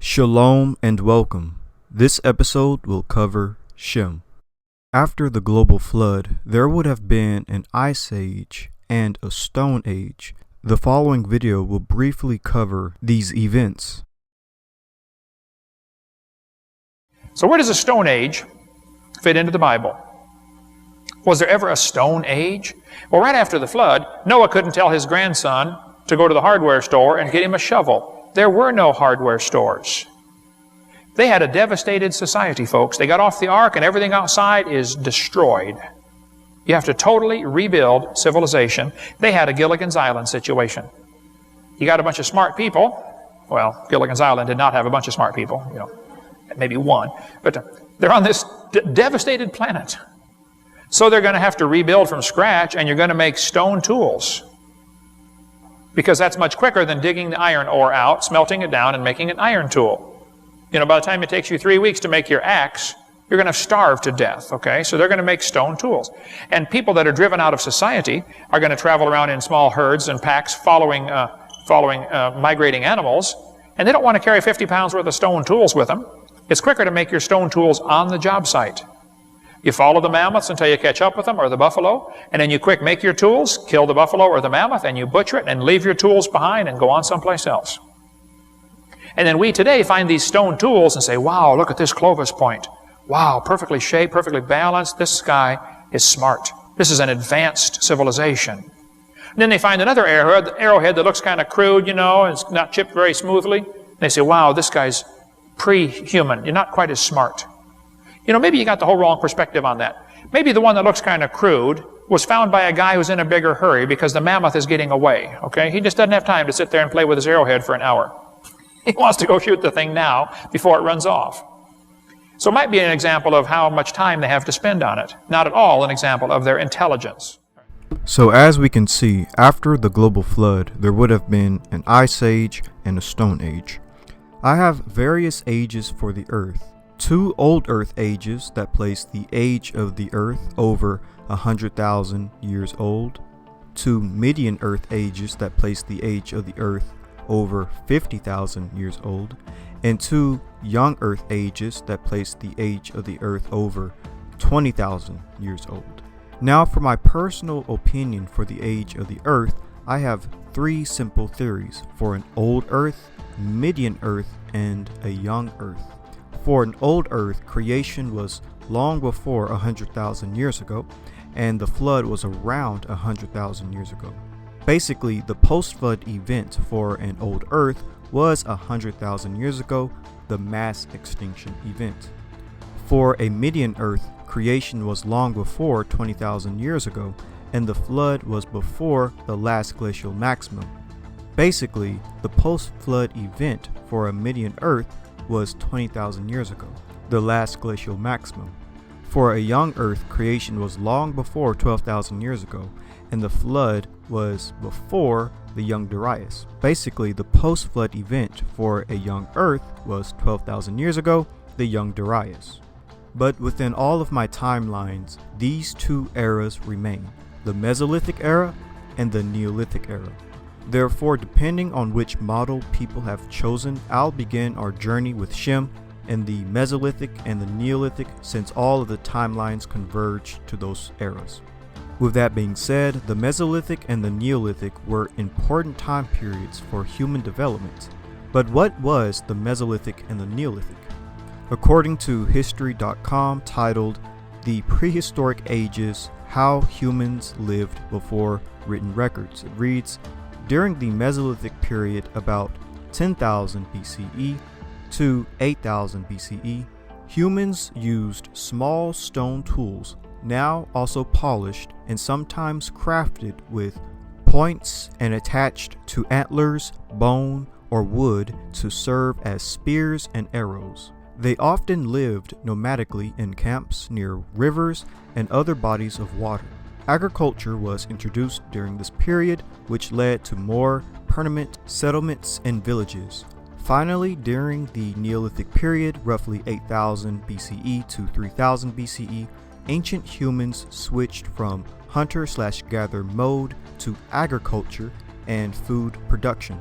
Shalom and welcome. This episode will cover Shem. After the global flood, there would have been an ice age and a stone age. The following video will briefly cover these events. So where does the Stone Age fit into the Bible? Was there ever a Stone Age? Well, right after the flood, Noah couldn't tell his grandson to go to the hardware store and get him a shovel. There were no hardware stores. They had a devastated society, folks. They got off the ark and everything outside is destroyed. You have to totally rebuild civilization. They had a Gilligan's Island situation. You got a bunch of smart people. Well, Gilligan's Island did not have a bunch of smart people, maybe one. But they're on this devastated planet. So they're going to have to rebuild from scratch, and you're going to make stone tools. Because that's much quicker than digging the iron ore out, smelting it down, and making an iron tool. By the time it takes you 3 weeks to make your axe, you're going to starve to death, okay? So they're going to make stone tools. And people that are driven out of society are going to travel around in small herds and packs following migrating animals, and they don't want to carry 50 pounds worth of stone tools with them. It's quicker to make your stone tools on the job site. You follow the mammoths until you catch up with them, or the buffalo, and then you quick make your tools, kill the buffalo or the mammoth, and you butcher it and leave your tools behind and go on someplace else. And then we today find these stone tools and say, wow, look at this Clovis point. Wow, perfectly shaped, perfectly balanced. This guy is smart. This is an advanced civilization. And then they find another arrowhead that looks kind of crude, and it's not chipped very smoothly. And they say, wow, this guy's pre-human. You're not quite as smart. Maybe you got the whole wrong perspective on that. Maybe the one that looks kind of crude was found by a guy who's in a bigger hurry because the mammoth is getting away, okay? He just doesn't have time to sit there and play with his arrowhead for an hour. He wants to go shoot the thing now before it runs off. So it might be an example of how much time they have to spend on it. Not at all an example of their intelligence. So as we can see, after the global flood, there would have been an ice age and a stone age. I have various ages for the earth. 2 old earth ages that place the age of the earth over 100,000 years old. 2 median earth ages that place the age of the earth over 50,000 years old. And 2 young earth ages that place the age of the earth over 20,000 years old. Now for my personal opinion for the age of the earth, I have 3 simple theories for an old earth, median earth, and a young earth. For an old earth, creation was long before 100,000 years ago, and the flood was around 100,000 years ago. Basically, the post-flood event for an old earth was 100,000 years ago, the mass extinction event. For a median earth, creation was long before 20,000 years ago, and the flood was before the last glacial maximum. Basically, the post-flood event for a median earth was 20,000 years ago, the last glacial maximum. For a young earth, creation was long before 12,000 years ago, and the flood was before the young Darius. Basically, the post-flood event for a young earth was 12,000 years ago, the young Darius. But within all of my timelines, these 2 eras remain, the Mesolithic era and the Neolithic era. Therefore, depending on which model people have chosen, I'll begin our journey with Shem and the Mesolithic and the Neolithic, since all of the timelines converge to those eras. With that being said, the Mesolithic and the Neolithic were important time periods for human development. But what was the Mesolithic and the Neolithic? According to History.com, titled "The Prehistoric Ages: How Humans Lived Before Written Records," it reads, during the Mesolithic period about 10,000 BCE to 8,000 BCE, humans used small stone tools, now also polished and sometimes crafted with points and attached to antlers, bone, or wood to serve as spears and arrows. They often lived nomadically in camps near rivers and other bodies of water. Agriculture was introduced during this period, which led to more permanent settlements and villages. Finally, during the Neolithic period, roughly 8,000 BCE to 3000 BCE, ancient humans switched from hunter/gatherer mode to agriculture and food production.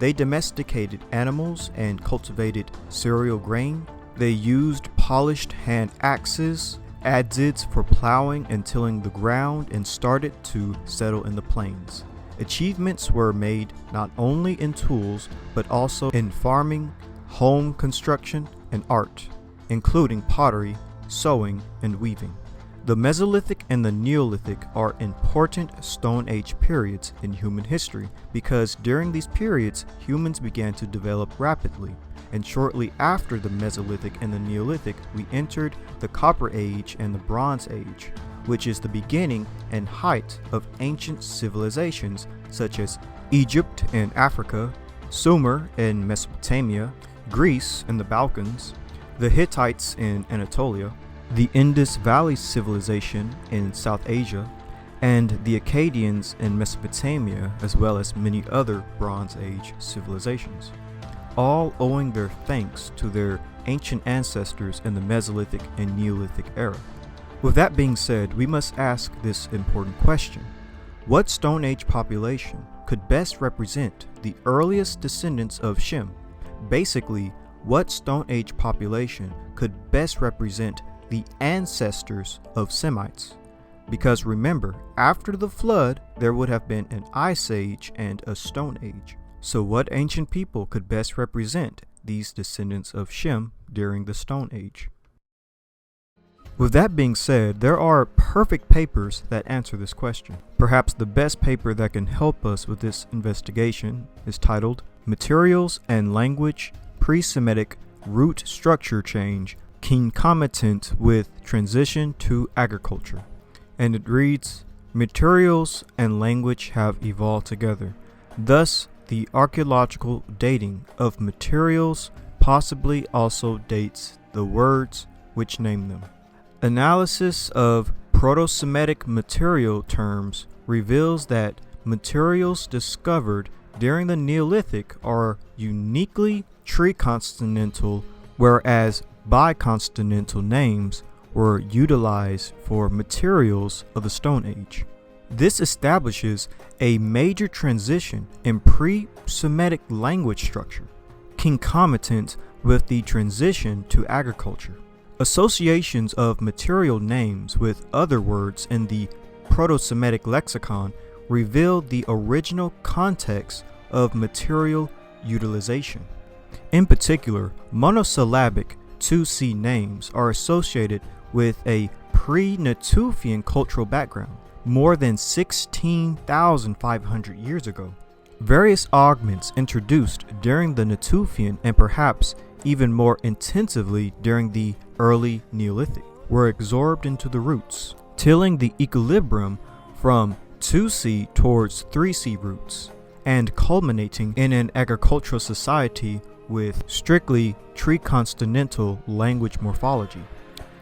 They domesticated animals and cultivated cereal grain. They used polished hand axes, adzes for plowing and tilling the ground, and started to settle in the plains. Achievements were made not only in tools, but also in farming, home construction, and art, including pottery, sewing, and weaving. The Mesolithic and the Neolithic are important Stone Age periods in human history because during these periods, humans began to develop rapidly, and shortly after the Mesolithic and the Neolithic, we entered the Copper Age and the Bronze Age, which is the beginning and height of ancient civilizations such as Egypt and Africa, Sumer in Mesopotamia, Greece and the Balkans, the Hittites in Anatolia, the Indus Valley Civilization in South Asia, and the Akkadians in Mesopotamia, as well as many other Bronze Age civilizations, all owing their thanks to their ancient ancestors in the Mesolithic and Neolithic era. With that being said, we must ask this important question. What Stone Age population could best represent the earliest descendants of Shem? Basically, what Stone Age population could best represent the ancestors of Semites? Because remember, after the flood, there would have been an Ice Age and a Stone Age. So what ancient people could best represent these descendants of Shem during the Stone Age? With that being said, there are perfect papers that answer this question. Perhaps the best paper that can help us with this investigation is titled Materials and Language, Pre-Semitic Root Structure Change, Concomitant with Transition to Agriculture. And it reads, materials and language have evolved together. Thus, the archaeological dating of materials possibly also dates the words which name them. Analysis of Proto-Semitic material terms reveals that materials discovered during the Neolithic are uniquely triconsonantal, whereas biconsonantal names were utilized for materials of the Stone Age. This establishes a major transition in pre-Semitic language structure, concomitant with the transition to agriculture. Associations of material names with other words in the Proto-Semitic lexicon reveal the original context of material utilization. In particular, monosyllabic 2C names are associated with a pre-Natufian cultural background more than 16,500 years ago. Various augments introduced during the Natufian and perhaps even more intensively during the early Neolithic were absorbed into the roots, tilling the equilibrium from 2C towards 3C roots, and culminating in an agricultural society with strictly triconsonantal language morphology.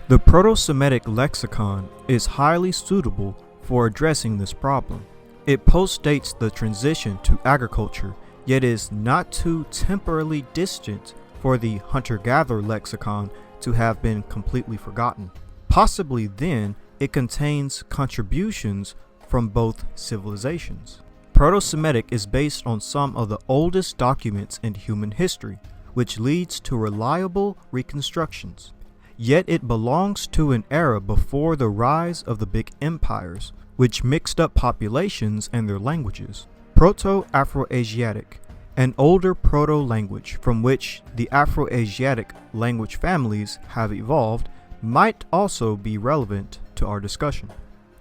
The Proto-Semitic lexicon is highly suitable for addressing this problem. It postdates the transition to agriculture, yet is not too temporally distant for the hunter-gatherer lexicon to have been completely forgotten. Possibly then, it contains contributions from both civilizations. Proto-Semitic is based on some of the oldest documents in human history, which leads to reliable reconstructions. Yet it belongs to an era before the rise of the big empires, which mixed up populations and their languages. Proto-Afroasiatic, an older proto-language from which the Afroasiatic language families have evolved, might also be relevant to our discussion.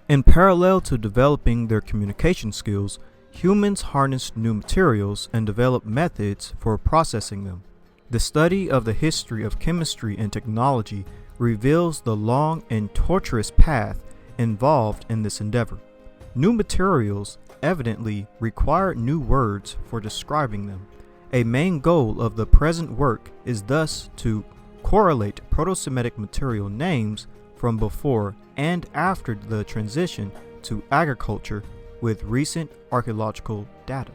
In parallel to developing their communication skills, humans harnessed new materials and developed methods for processing them. The study of the history of chemistry and technology reveals the long and tortuous path involved in this endeavor. New materials evidently require new words for describing them. A main goal of the present work is thus to correlate Proto-Semitic material names from before and after the transition to agriculture with recent archaeological data.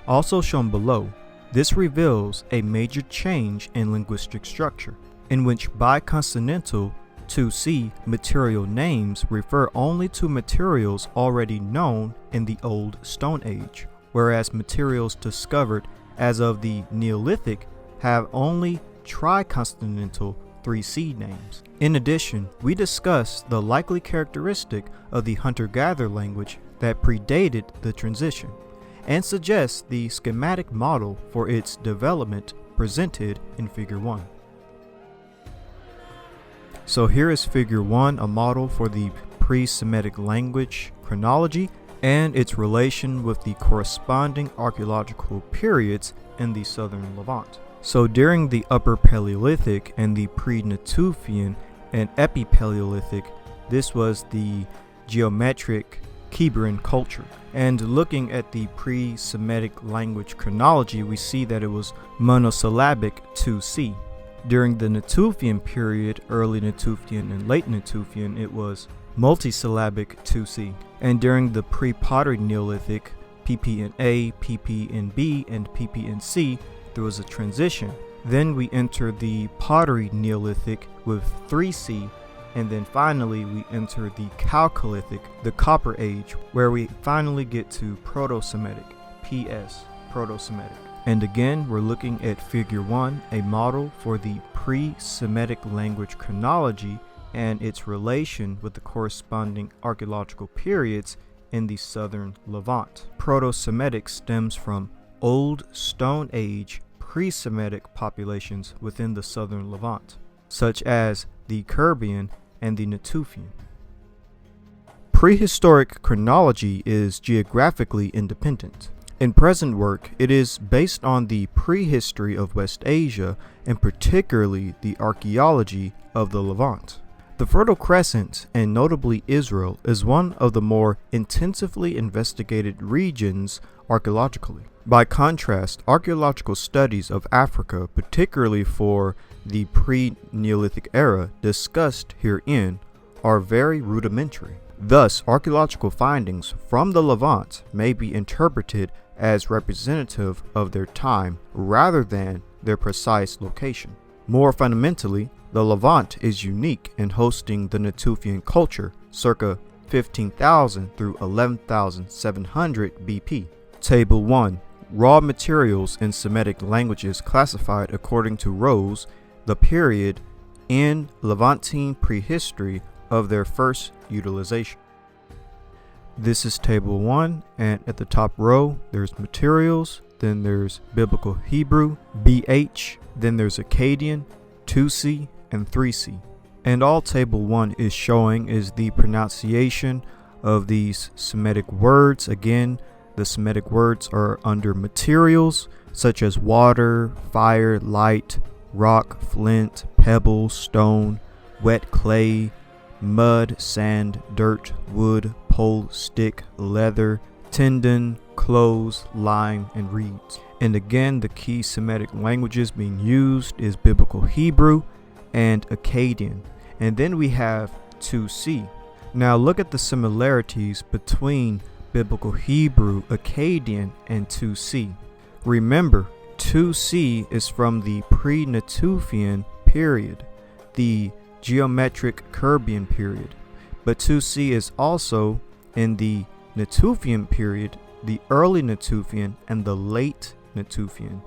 Also shown below, this reveals a major change in linguistic structure, in which biconsonantal 2C material names refer only to materials already known in the Old Stone Age, whereas materials discovered as of the Neolithic, have only triconsonantal 3C names. In addition, we discussed the likely characteristic of the hunter-gatherer language that predated the transition, and suggest the schematic model for its development presented in Figure 1. So here is Figure 1, a model for the pre-Semitic language chronology and its relation with the corresponding archaeological periods in the southern Levant. So during the Upper Paleolithic and the pre-Natufian and Epi-Paleolithic, this was the geometric Kebaran culture. And looking at the pre-Semitic language chronology, we see that it was monosyllabic 2C. During the Natufian period, early Natufian and late Natufian, it was multisyllabic 2C. And during the pre-Pottery Neolithic, PPNA, PPNB, and PPNC, there was a transition. Then we enter the Pottery Neolithic with 3C, and then finally we enter the Chalcolithic, the Copper Age, where we finally get to Proto-semitic, PS, Proto-semitic. And again, we're looking at Figure 1, a model for the pre-Semitic language chronology and its relation with the corresponding archaeological periods in the southern Levant. Proto-Semitic stems from Old Stone Age pre-Semitic populations within the southern Levant, such as the Kerbian and the Natufian. Prehistoric chronology is geographically independent. In present work, it is based on the prehistory of West Asia and particularly the archaeology of the Levant. The Fertile Crescent, and notably Israel, is one of the more intensively investigated regions archaeologically. By contrast, archaeological studies of Africa, particularly for the pre-Neolithic era discussed herein, are very rudimentary. Thus, archaeological findings from the Levant may be interpreted as representative of their time rather than their precise location. More fundamentally, the Levant is unique in hosting the Natufian culture circa 15,000 through 11,700 BP. Table 1. Raw materials in Semitic languages classified according to rows, the period in Levantine prehistory of their first utilization. This is Table 1, and at the top row there's materials, then there's Biblical Hebrew, BH, then there's Akkadian, 2C, and 3C. And all Table 1 is showing is the pronunciation of these Semitic words. Again, the Semitic words are under materials such as water, fire, light, rock, flint, pebble, stone, wet clay, mud, sand, dirt, wood, pole, stick, leather, tendon, clothes, lime, and reeds. And again, the key Semitic languages being used is Biblical Hebrew and Akkadian. And then we have 2C. Now look at the similarities between Biblical Hebrew, Akkadian, and 2C. Remember, 2C is from the pre-Natufian period, the geometric Kerbian period, but 2C is also in the Natufian period, the early Natufian, and the late Natufian.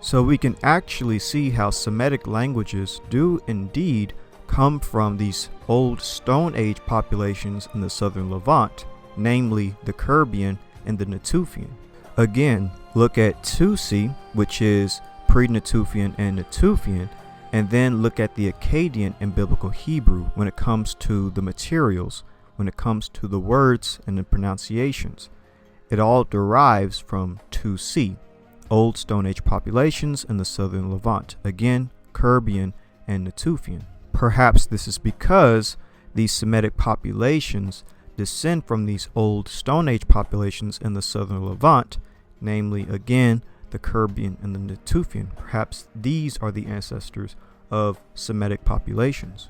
So we can actually see how Semitic languages do indeed come from these old Stone Age populations in the southern Levant, namely the Kerbian and the Natufian. Again, look at 2C, which is pre-Natufian and Natufian, and then look at the Akkadian and Biblical Hebrew when it comes to the materials, when it comes to the words and the pronunciations. It all derives from 2C, Old Stone Age populations in the southern Levant, again, Kerbian and Natufian. Perhaps this is because these Semitic populations descend from these Old Stone Age populations in the southern Levant, namely, again, the Kerbian and the Natufian. Perhaps these are the ancestors of Semitic populations.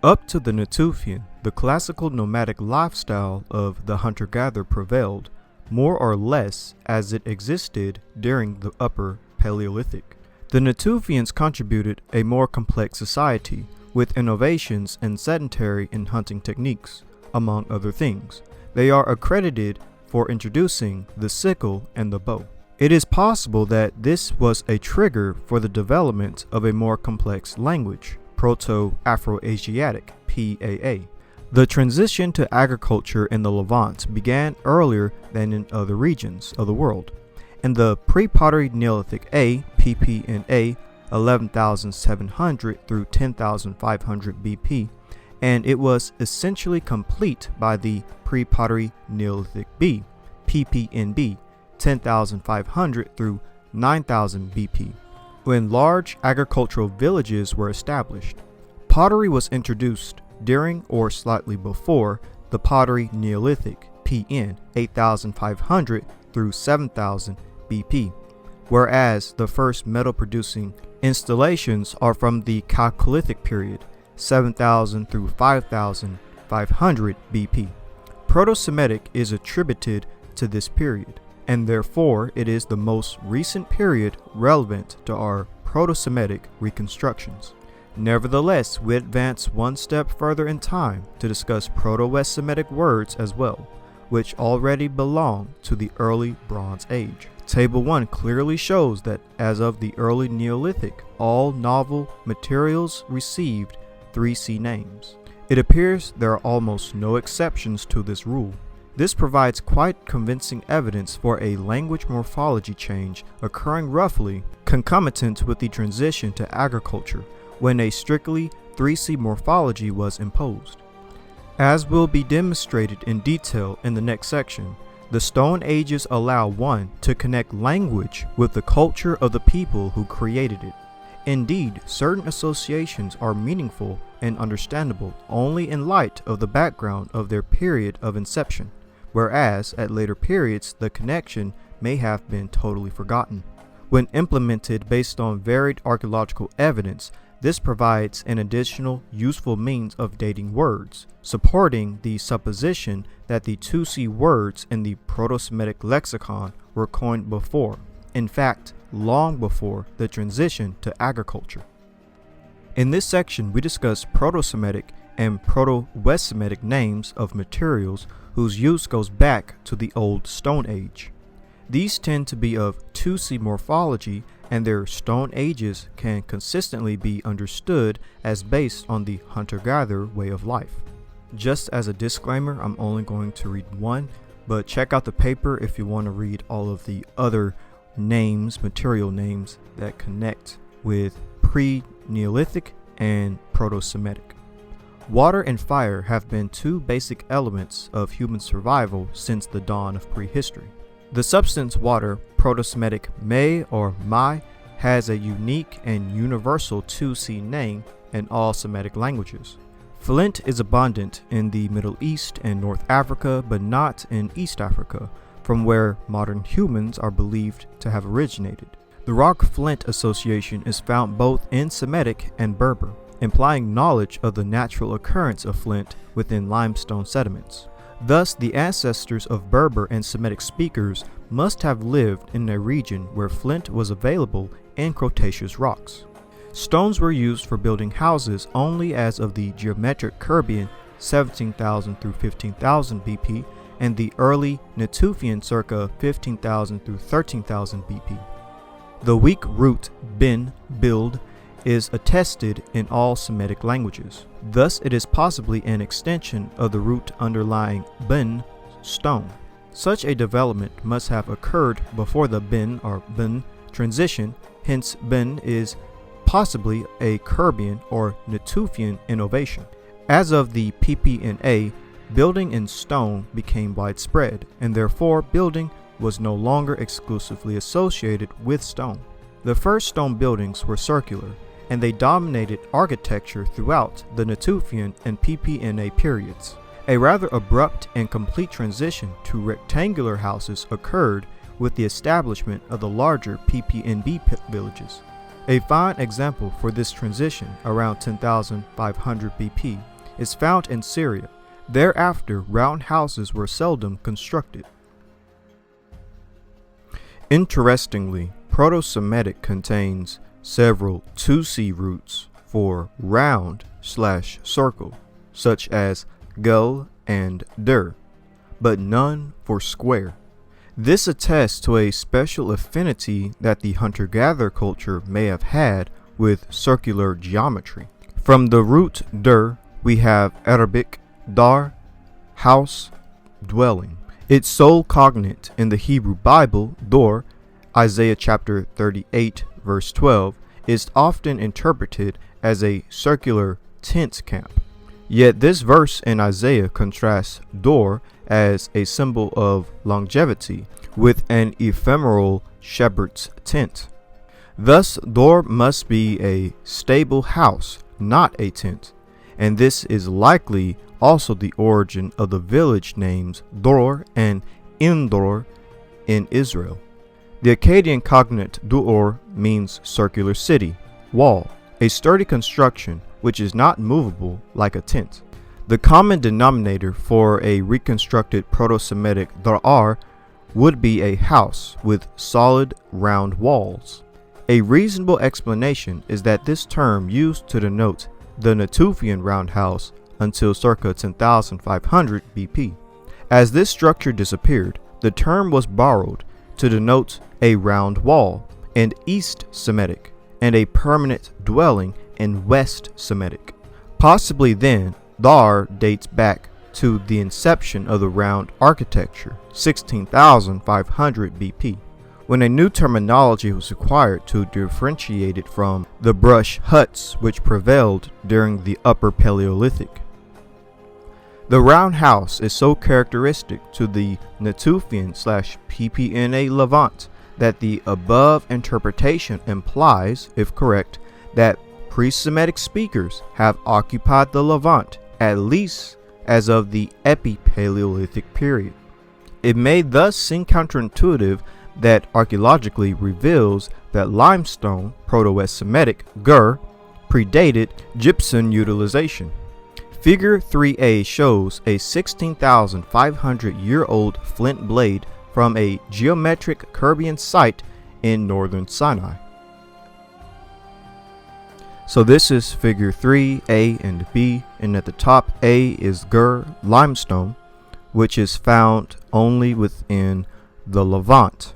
Up to the Natufian, the classical nomadic lifestyle of the hunter-gatherer prevailed, more or less as it existed during the Upper Paleolithic. The Natufians contributed a more complex society, with innovations in sedentary and hunting techniques, among other things. They are accredited for introducing the sickle and the bow. It is possible that this was a trigger for the development of a more complex language, Proto-Afro-Asiatic, PAA. The transition to agriculture in the Levant began earlier than in other regions of the world. In the pre-pottery Neolithic A, PPNA, 11,700 through 10,500 BP, and it was essentially complete by the pre-pottery Neolithic B, PPNB, 10,500 through 9,000 BP, when large agricultural villages were established. Pottery was introduced during or slightly before the pottery Neolithic, PN, 8,500 through 7,000 BP, whereas the first metal-producing installations are from the Chalcolithic period, 7,000 through 5,500 BP. Proto-Semitic is attributed to this period, and therefore it is the most recent period relevant to our Proto-Semitic reconstructions. Nevertheless, we advance one step further in time to discuss Proto-West Semitic words as well, which already belong to the early Bronze Age. Table 1 clearly shows that as of the early Neolithic, all novel materials received 3C names. It appears there are almost no exceptions to this rule. This provides quite convincing evidence for a language morphology change occurring roughly concomitant with the transition to agriculture, when a strictly 3C morphology was imposed. As will be demonstrated in detail in the next section, the Stone Ages allow one to connect language with the culture of the people who created it. Indeed, certain associations are meaningful and understandable only in light of the background of their period of inception, whereas at later periods the connection may have been totally forgotten. When implemented based on varied archaeological evidence, this provides an additional useful means of dating words, supporting the supposition that the 2C words in the Proto-Semitic lexicon were coined before, in fact, long before the transition to agriculture. In this section, we discuss Proto-Semitic and Proto-West Semitic names of materials whose use goes back to the Old Stone Age. These tend to be of 2C morphology, and their Stone Ages can consistently be understood as based on the hunter-gatherer way of life. Just as a disclaimer, I'm only going to read one, but check out the paper if you want to read all of the other names, material names that connect with pre-Neolithic and Proto-Semitic. Water and fire have been two basic elements of human survival since the dawn of prehistory. The substance water, Proto-Semitic me or mai, has a unique and universal 2C name in all Semitic languages. Flint is abundant in the Middle East and North Africa, but not in East Africa, from where modern humans are believed to have originated. The rock-flint association is found both in Semitic and Berber, implying knowledge of the natural occurrence of flint within limestone sediments. Thus, the ancestors of Berber and Semitic speakers must have lived in a region where flint was available in Cretaceous rocks. Stones were used for building houses only as of the geometric Kerbian 17,000 through 15,000 BP and the early Natufian circa 15,000 through 13,000 BP. The weak root bin, build, is attested in all Semitic languages. Thus, it is possibly an extension of the root underlying bin, stone. Such a development must have occurred before the bin or bin transition, hence bin is possibly a Kerbian or Natufian innovation. As of the PPNA, building in stone became widespread, and therefore building was no longer exclusively associated with stone. The first stone buildings were circular, and they dominated architecture throughout the Natufian and PPNA periods. A rather abrupt and complete transition to rectangular houses occurred with the establishment of the larger PPNB villages. A fine example for this transition, around 10,500 BP, is found in Syria. Thereafter, round houses were seldom constructed. Interestingly, Proto-Semitic contains several 2C roots for round/circle, such as gul and der, but none for square. This attests to a special affinity that the hunter-gatherer culture may have had with circular geometry. From the root der, we have Arabic dar, house, dwelling. Its sole cognate in the Hebrew Bible, dor, Isaiah chapter 38, verse 12, is often interpreted as a circular tent camp. Yet this verse in Isaiah contrasts dor as a symbol of longevity with an ephemeral shepherd's tent. Thus, dor must be a stable house, not a tent, and this is likely also the origin of the village names Dor and Endor in Israel. The Akkadian cognate duor means circular city, wall, a sturdy construction which is not movable like a tent. The common denominator for a reconstructed Proto-Semitic dar would be a house with solid round walls. A reasonable explanation is that this term used to denote the Natufian roundhouse until circa 10,500 BP. As this structure disappeared, the term was borrowed to denote a round wall in East Semitic and a permanent dwelling in West Semitic. Possibly then, dar dates back to the inception of the round architecture, 16,500 BP, when a new terminology was required to differentiate it from the brush huts which prevailed during the Upper Paleolithic. The round house is so characteristic to the Natufian/PPNA Levant that the above interpretation implies, if correct, that pre-Semitic speakers have occupied the Levant at least as of the Epi-Paleolithic period. It may thus seem counterintuitive that archaeologically reveals that limestone, Proto-West Semitic, gur, predated gypsum utilization. Figure 3a shows a 16,500-year-old flint blade from a geometric Kerbian site in northern Sinai. So this is figure 3a and b, and at the top A is gur limestone, which is found only within the Levant.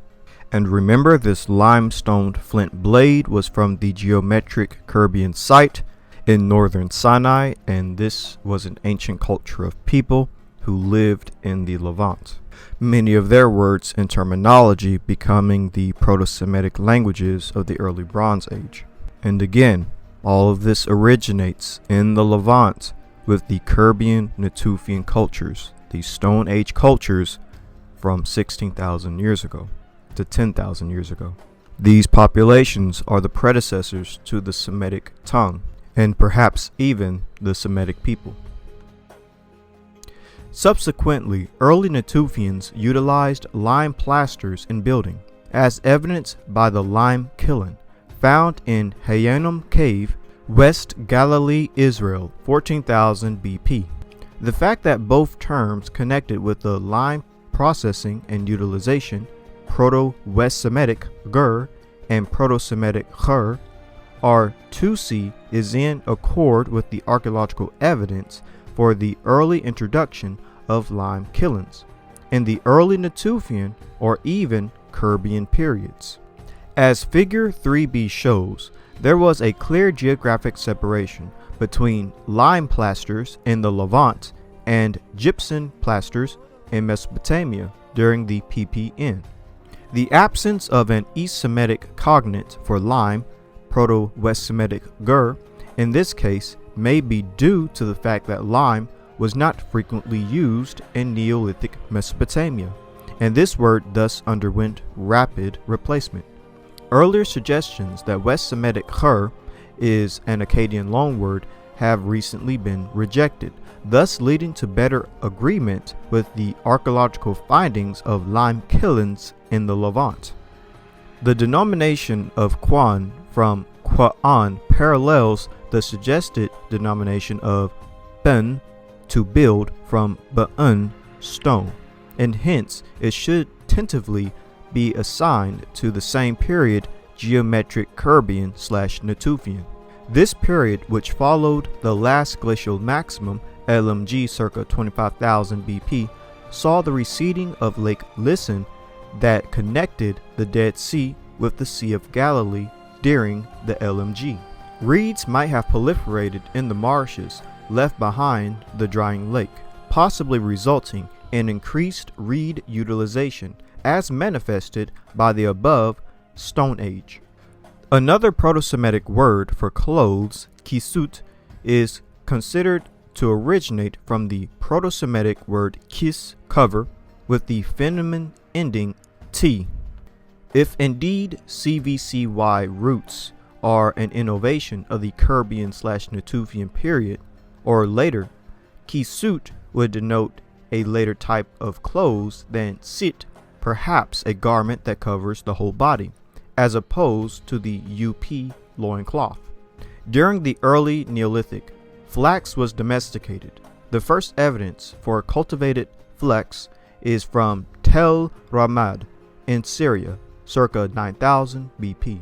And remember, this limestone flint blade was from the geometric Kerbian site in northern Sinai, and this was an ancient culture of people who lived in the Levant. Many of their words and terminology becoming the Proto-Semitic languages of the early Bronze Age. And again, all of this originates in the Levant with the Kerbian Natufian cultures, the Stone Age cultures from 16,000 years ago to 10,000 years ago. These populations are the predecessors to the Semitic tongue, and perhaps even the Semitic people. Subsequently, early Natufians utilized lime plasters in building, as evidenced by the lime kiln found in Hayanum Cave, West Galilee, Israel, 14,000 BP. The fact that both terms connected with the lime processing and utilization, Proto-West Semitic gur and Proto-Semitic chur, are 2C is in accord with the archaeological evidence for the early introduction of lime kilns in the early Natufian or even Kerbian periods. As figure 3b shows, there was a clear geographic separation between lime plasters in the Levant and gypsum plasters in Mesopotamia during the PPN. The absence of an East Semitic cognate for lime, Proto-West Semitic gur, in this case may be due to the fact that lime was not frequently used in Neolithic Mesopotamia, and this word thus underwent rapid replacement. Earlier suggestions that West Semitic chur is an Akkadian loanword have recently been rejected, thus leading to better agreement with the archaeological findings of lime kilns in the Levant. The denomination of Quan from Qua'an parallels the suggested denomination of Ben, to build, from Ba'un, stone, and hence it should tentatively be assigned to the same period geometric Kerbian/Natufian. This period, which followed the last glacial maximum, LMG circa 25,000 BP, saw the receding of Lake Listen that connected the Dead Sea with the Sea of Galilee during the LMG. Reeds might have proliferated in the marshes left behind the drying lake, possibly resulting in increased reed utilization as manifested by the above Stone Age. Another Proto-Semitic word for clothes, kisut, is considered to originate from the Proto-Semitic word kis, cover, with the feminine ending t. If indeed CVCY roots are an innovation of the Caribbean/Natufian period, or later, kisut would denote a later type of clothes than sit, perhaps a garment that covers the whole body, as opposed to the UP loincloth. During the early Neolithic, flax was domesticated. The first evidence for cultivated flax is from Tel Ramad in Syria, circa 9000 BP.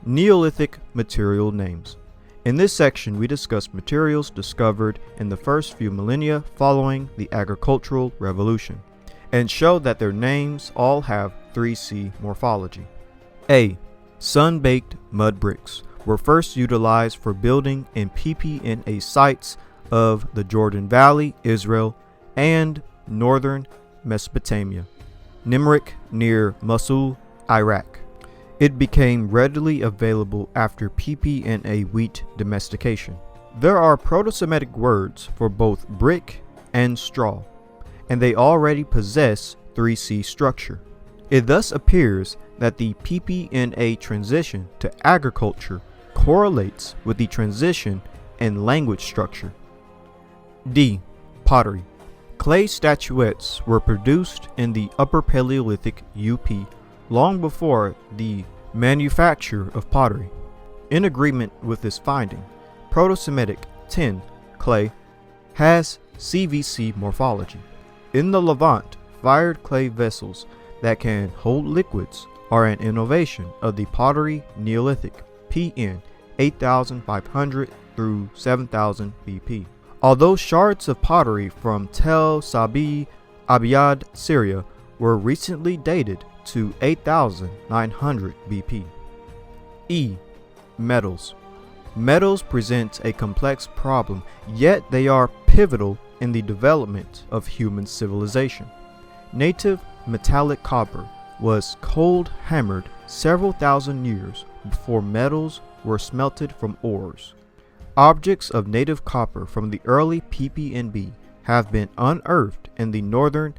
Neolithic material names. In this section, we discuss materials discovered in the first few millennia following the agricultural revolution, and show that their names all have 3C morphology. A. Sun-baked mud bricks were first utilized for building in PPNA sites of the Jordan Valley, Israel, and northern Mesopotamia, Nimrik near Mosul, Iraq. It became readily available after PPNA wheat domestication. There are Proto-Semitic words for both brick and straw, and they already possess 3C structure. It thus appears that the PPNA transition to agriculture correlates with the transition in language structure. D. Pottery. Clay statuettes were produced in the Upper Paleolithic UP long before the manufacture of pottery. In agreement with this finding, Proto-Semitic tin, clay, has CVC morphology. In the Levant, fired clay vessels that can hold liquids are an innovation of the pottery Neolithic, PN 8500 through 7000 BP. Although shards of pottery from Tel Sabi Abiyad, Syria, were recently dated to 8900 BP. E. Metals. Metals present a complex problem, yet they are pivotal in the development of human civilization. Native metallic copper was cold hammered several thousand years before metals were smelted from ores. Objects of native copper from the early PPNB have been unearthed in the northern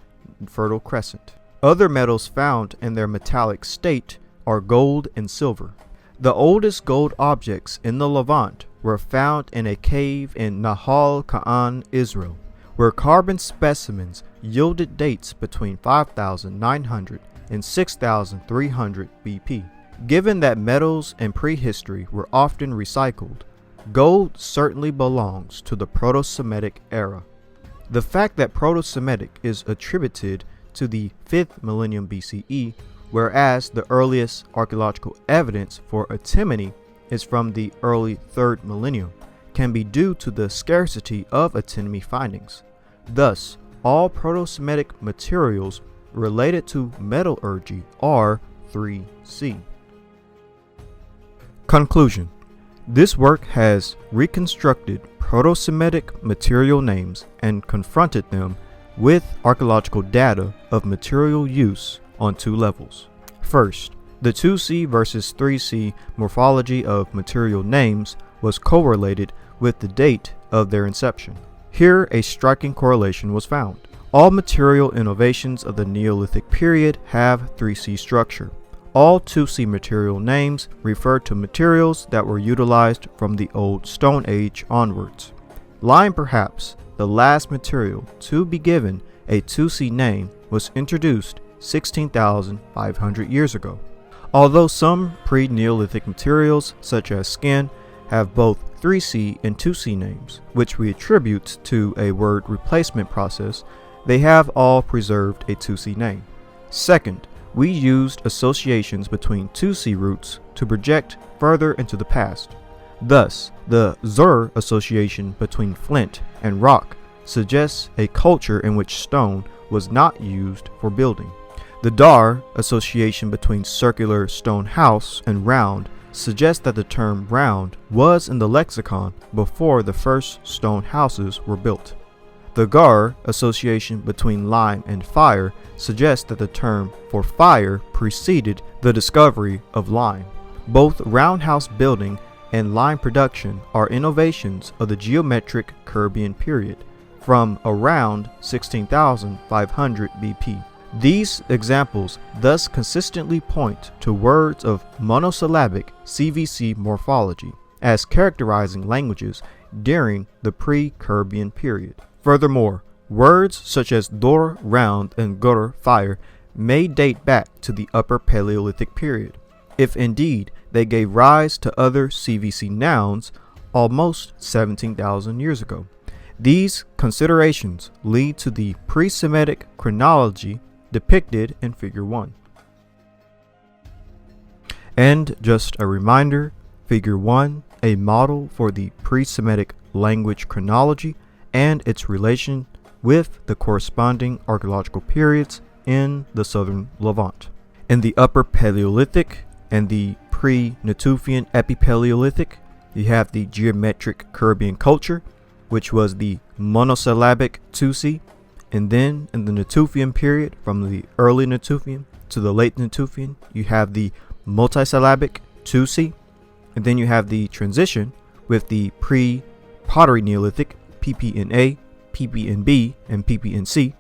Fertile Crescent. Other metals found in their metallic state are gold and silver. The oldest gold objects in the Levant were found in a cave in Nahal Ka'an, Israel, where carbon specimens yielded dates between 5900 and 6300 BP. Given that metals in prehistory were often recycled, gold certainly belongs to the Proto-Semitic era. The fact that Proto-Semitic is attributed to the 5th millennium BCE, whereas the earliest archaeological evidence for antimony is from the early 3rd millennium, can be due to the scarcity of antimony findings. Thus, all Proto-Semitic materials related to metallurgy are 3C. Conclusion. This work has reconstructed Proto-Semitic material names and confronted them with archaeological data of material use on two levels. First, the 2C versus 3C morphology of material names was correlated with the date of their inception. Here, a striking correlation was found. All material innovations of the Neolithic period have 3C structure. All 2C material names refer to materials that were utilized from the Old Stone Age onwards. Lime, perhaps the last material to be given a 2C name, was introduced 16,500 years ago. Although some pre-Neolithic materials, such as skin, have both 3C and 2C names, which we attribute to a word replacement process, they have all preserved a 2C name. Second, we used associations between 2C roots to project further into the past. Thus, the Zur association between flint and rock suggests a culture in which stone was not used for building. The Dar association between circular stone house and round suggests that the term round was in the lexicon before the first stone houses were built. The Gar association between lime and fire suggests that the term for fire preceded the discovery of lime. Both roundhouse building and lime production are innovations of the geometric Caribbean period from around 16,500 BP. These examples thus consistently point to words of monosyllabic CVC morphology as characterizing languages during the pre-Caribbean period. Furthermore, words such as dor round and gur fire may date back to the Upper Paleolithic period, if indeed they gave rise to other CVC nouns almost 17,000 years ago. These considerations lead to the pre-Semitic chronology depicted in Figure 1. And just a reminder, Figure 1, a model for the pre-Semitic language chronology and its relation with the corresponding archaeological periods in the southern Levant. In the Upper Paleolithic and the pre-Natufian Epipaleolithic, you have the geometric Caribbean culture, which was the monosyllabic Tusi, and then in the Natufian period, from the early Natufian to the late Natufian, you have the multisyllabic Tusi, and then you have the transition with the pre-Pottery Neolithic, PPNA, PPNB, and PPNC,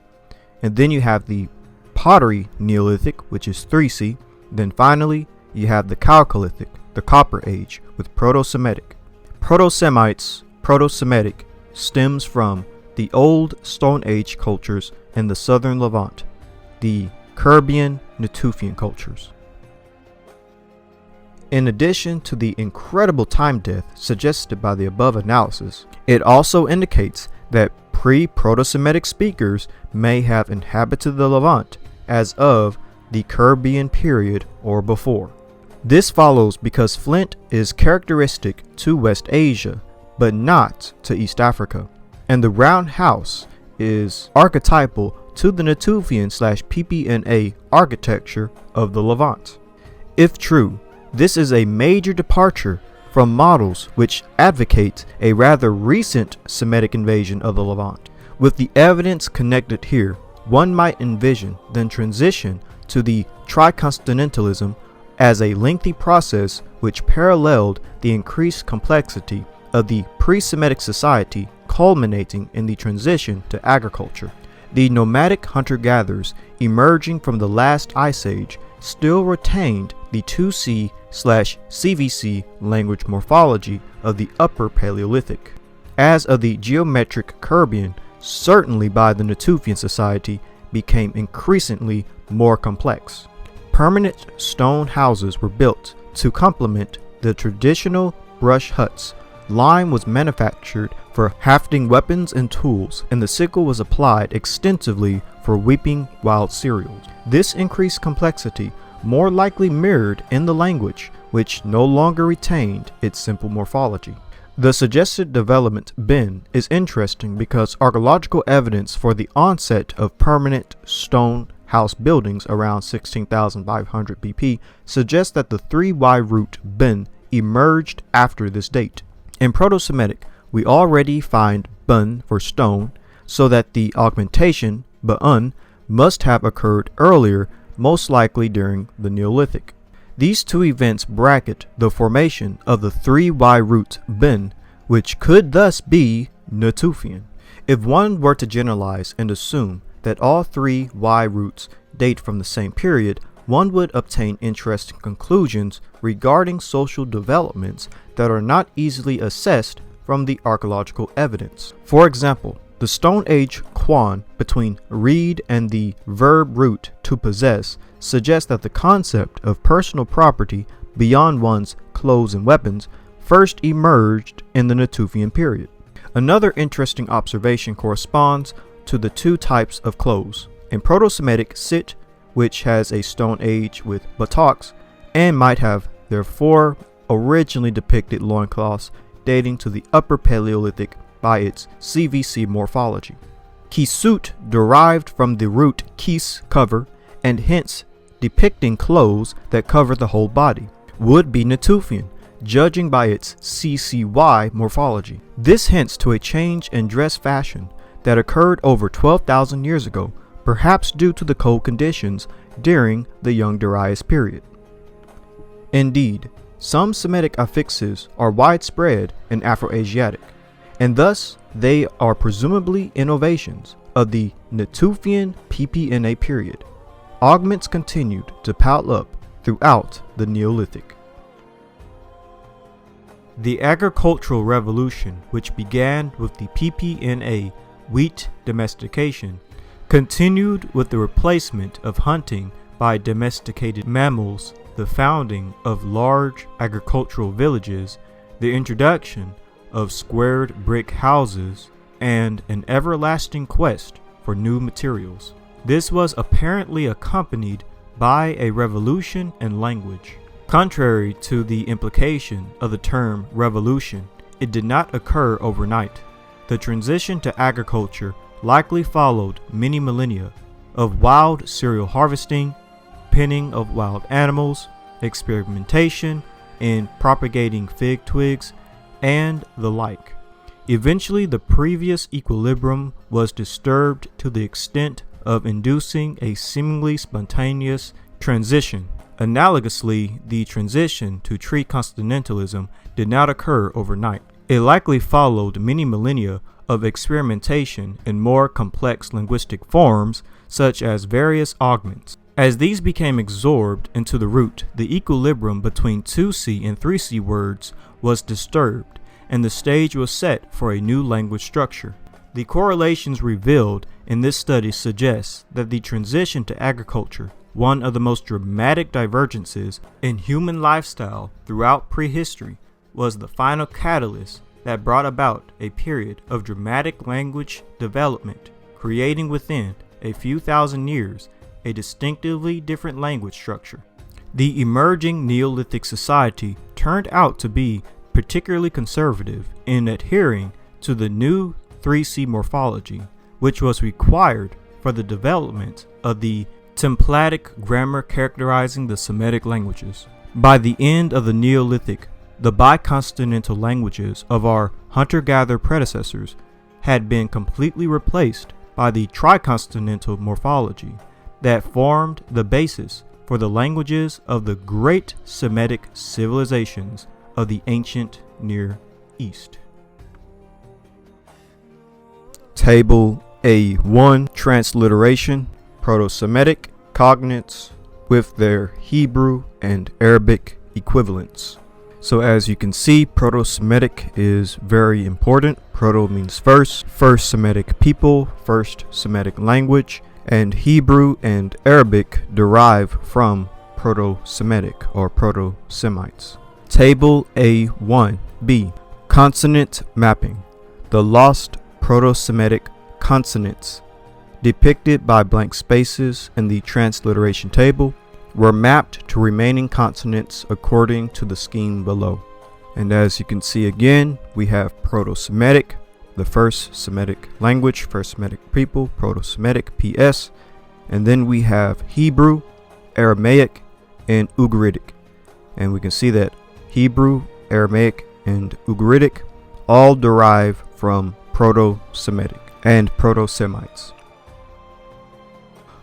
and then you have the Pottery Neolithic, which is 3C, then finally you have the Chalcolithic, the Copper Age, with Proto-Semitic. Proto-Semitic stems from the Old Stone Age cultures in the southern Levant, the Caribbean Natufian cultures. In addition to the incredible time death suggested by the above analysis, it also indicates that pre-Proto-Semitic speakers may have inhabited the Levant as of the Caribbean period or before. This follows because flint is characteristic to West Asia, but not to East Africa, and the round house is archetypal to the Natufian/PPNA architecture of the Levant. If true, this is a major departure from models which advocate a rather recent Semitic invasion of the Levant. With the evidence connected here, one might envision then transition to the tricontinentalism as a lengthy process which paralleled the increased complexity of the pre-Semitic society, culminating in the transition to agriculture. The nomadic hunter-gatherers emerging from the last ice age still retained the 2C/CVC language morphology of the Upper Paleolithic. As of the geometric Caribbean, certainly by the Natufian society, became increasingly more complex. Permanent stone houses were built to complement the traditional brush huts. Lime was manufactured for hafting weapons and tools, and the sickle was applied extensively for weeping wild cereals. This increased complexity more likely mirrored in the language, which no longer retained its simple morphology. The suggested development bin is interesting because archaeological evidence for the onset of permanent stone house buildings around 16,500 BP suggests that the 3Y root bin emerged after this date. In Proto-Semitic, we already find bun for stone, so that the augmentation, ba'un, must have occurred earlier, most likely during the Neolithic. These two events bracket the formation of the 3Y root bin, which could thus be Natufian. If one were to generalize and assume that all 3Y roots date from the same period, one would obtain interesting conclusions regarding social developments that are not easily assessed from the archaeological evidence. For example, the Stone Age quan between read and the verb root to possess suggests that the concept of personal property beyond one's clothes and weapons first emerged in the Natufian period. Another interesting observation corresponds to the two types of clothes. In Proto-Semitic sit, which has a Stone Age with buttocks and might have therefore originally depicted loincloths dating to the Upper Paleolithic by its CVC morphology. Kisut derived from the root kis, cover, and hence depicting clothes that cover the whole body, would be Natufian, judging by its CCY morphology. This hints to a change in dress fashion that occurred over 12,000 years ago, perhaps due to the cold conditions during the Young Darius period. Indeed, some Semitic affixes are widespread in Afroasiatic, and thus they are presumably innovations of the Natufian PPNA period. Augments continued to pile up throughout the Neolithic. The agricultural revolution, which began with the PPNA wheat domestication, continued with the replacement of hunting by domesticated mammals, the founding of large agricultural villages, the introduction of squared brick houses, and an everlasting quest for new materials. This was apparently accompanied by a revolution in language. Contrary to the implication of the term revolution, it did not occur overnight. The transition to agriculture likely followed many millennia of wild cereal harvesting, penning of wild animals, experimentation in propagating fig twigs, and the like. Eventually, the previous equilibrium was disturbed to the extent of inducing a seemingly spontaneous transition. Analogously, the transition to tree continentalism did not occur overnight. It likely followed many millennia of experimentation in more complex linguistic forms, such as various augments. As these became absorbed into the root, the equilibrium between 2C and 3C words was disturbed, and the stage was set for a new language structure. The correlations revealed in this study suggest that the transition to agriculture, one of the most dramatic divergences in human lifestyle throughout prehistory, was the final catalyst that brought about a period of dramatic language development, creating within a few thousand years a distinctively different language structure. The emerging Neolithic society turned out to be particularly conservative in adhering to the new 3C morphology, which was required for the development of the templatic grammar characterizing the Semitic languages. By the end of the Neolithic, the biconsonantal languages of our hunter-gatherer predecessors had been completely replaced by the triconsonantal morphology that formed the basis for the languages of the great Semitic civilizations of the ancient Near East. Table A1, transliteration, Proto-Semitic cognates with their Hebrew and Arabic equivalents. So as you can see, Proto-Semitic is very important. Proto means first Semitic people, first Semitic language, and Hebrew and Arabic derive from Proto-Semitic or Proto-Semites. Table A1b, consonant mapping. The lost Proto-Semitic consonants depicted by blank spaces in the transliteration table were mapped to remaining consonants according to the scheme below. And as you can see again, we have Proto-Semitic, the first Semitic language, first Semitic people, Proto-Semitic, PS, and then we have Hebrew, Aramaic, and Ugaritic. And we can see that Hebrew, Aramaic, and Ugaritic all derive from Proto-Semitic and Proto-Semites.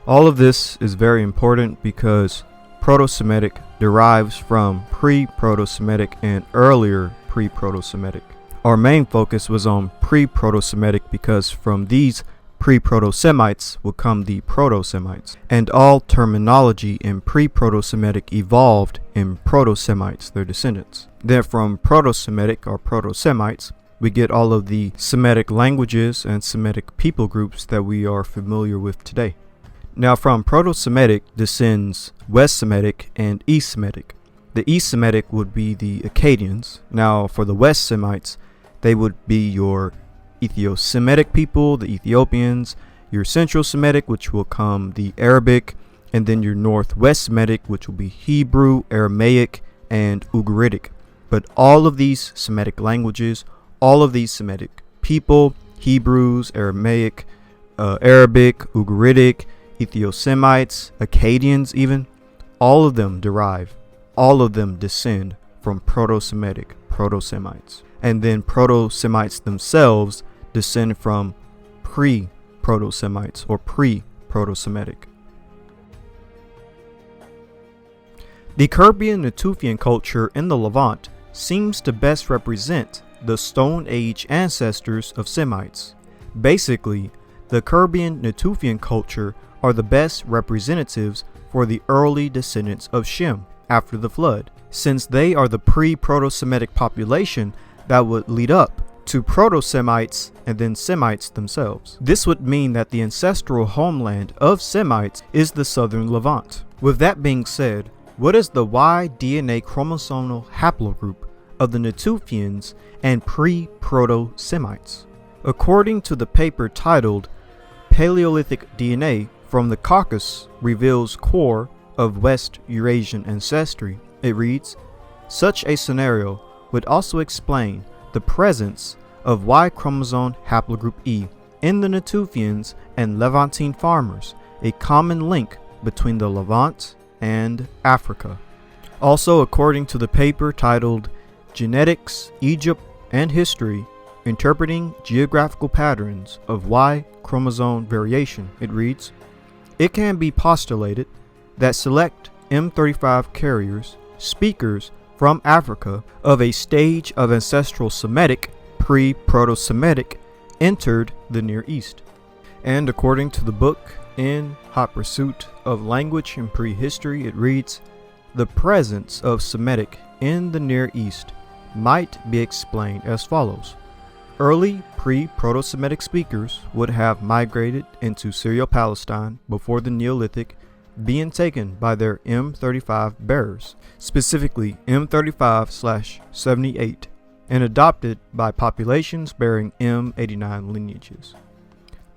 All of this is very important because Proto-Semitic derives from pre-Proto-Semitic and earlier pre-Proto-Semitic. Our main focus was on pre-Proto-Semitic because from these pre-Proto-Semites will come the Proto-Semites, and all terminology in pre-Proto-Semitic evolved in Proto-Semites, their descendants. Then from Proto-Semitic or Proto-Semites, we get all of the Semitic languages and Semitic people groups that we are familiar with today. Now from Proto-Semitic descends West Semitic and East Semitic. The East Semitic would be the Akkadians. Now for the West Semites, they would be your Ethio-Semitic people, the Ethiopians, your Central Semitic, which will come the Arabic, and then your Northwest Semitic, which will be Hebrew, Aramaic, and Ugaritic. But all of these Semitic languages, all of these Semitic people, Hebrews, Aramaic, Arabic, Ugaritic, Ethio-Semites, Akkadians even, all of them descend from Proto-Semitic, Proto-Semites. And then Proto-Semites themselves descend from pre-Proto-Semites or pre-Proto-Semitic. The Caribbean Natufian culture in the Levant seems to best represent the Stone Age ancestors of Semites. Basically, the Caribbean Natufian culture are the best representatives for the early descendants of Shem after the flood, since they are the pre-Proto-Semitic population that would lead up to Proto-Semites and then Semites themselves. This would mean that the ancestral homeland of Semites is the southern Levant. With that being said, what is the Y DNA chromosomal haplogroup of the Natufians and pre-Proto-Semites? According to the paper titled Paleolithic DNA from the Caucasus Reveals Core of West Eurasian Ancestry, it reads, such a scenario would also explain the presence of Y chromosome haplogroup E in the Natufians and Levantine farmers, a common link between the Levant and Africa. Also, according to the paper titled Genetics, Egypt, and History, Interpreting Geographical Patterns of Y Chromosome Variation, it reads, it can be postulated that select M35 carriers, speakers from Africa of a stage of ancestral Semitic, pre-Proto-Semitic, entered the Near East. And according to the book In Hot Pursuit of Language and Prehistory, it reads, the presence of Semitic in the Near East might be explained as follows. Early pre-Proto-Semitic speakers would have migrated into Syro-Palestine before the Neolithic, being taken by their M35 bearers, specifically M35/78, and adopted by populations bearing M89 lineages.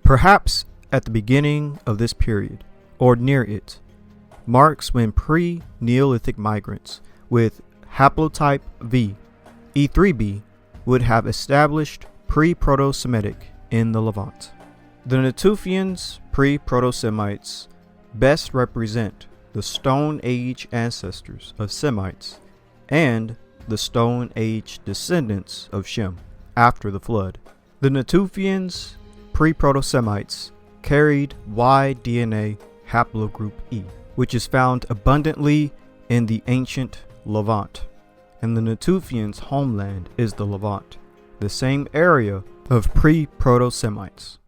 Perhaps at the beginning of this period, or near it, marks when pre-Neolithic migrants with haplotype V, E3b, would have established pre-Proto-Semitic in the Levant. The Natufians, pre-Proto-Semites, best represent the Stone Age ancestors of Semites and the Stone Age descendants of Shem after the flood. The Natufians, pre-Proto-Semites, carried Y DNA haplogroup E, which is found abundantly in the ancient Levant, and the Natufians' homeland is the Levant, the same area of pre-Proto-Semites.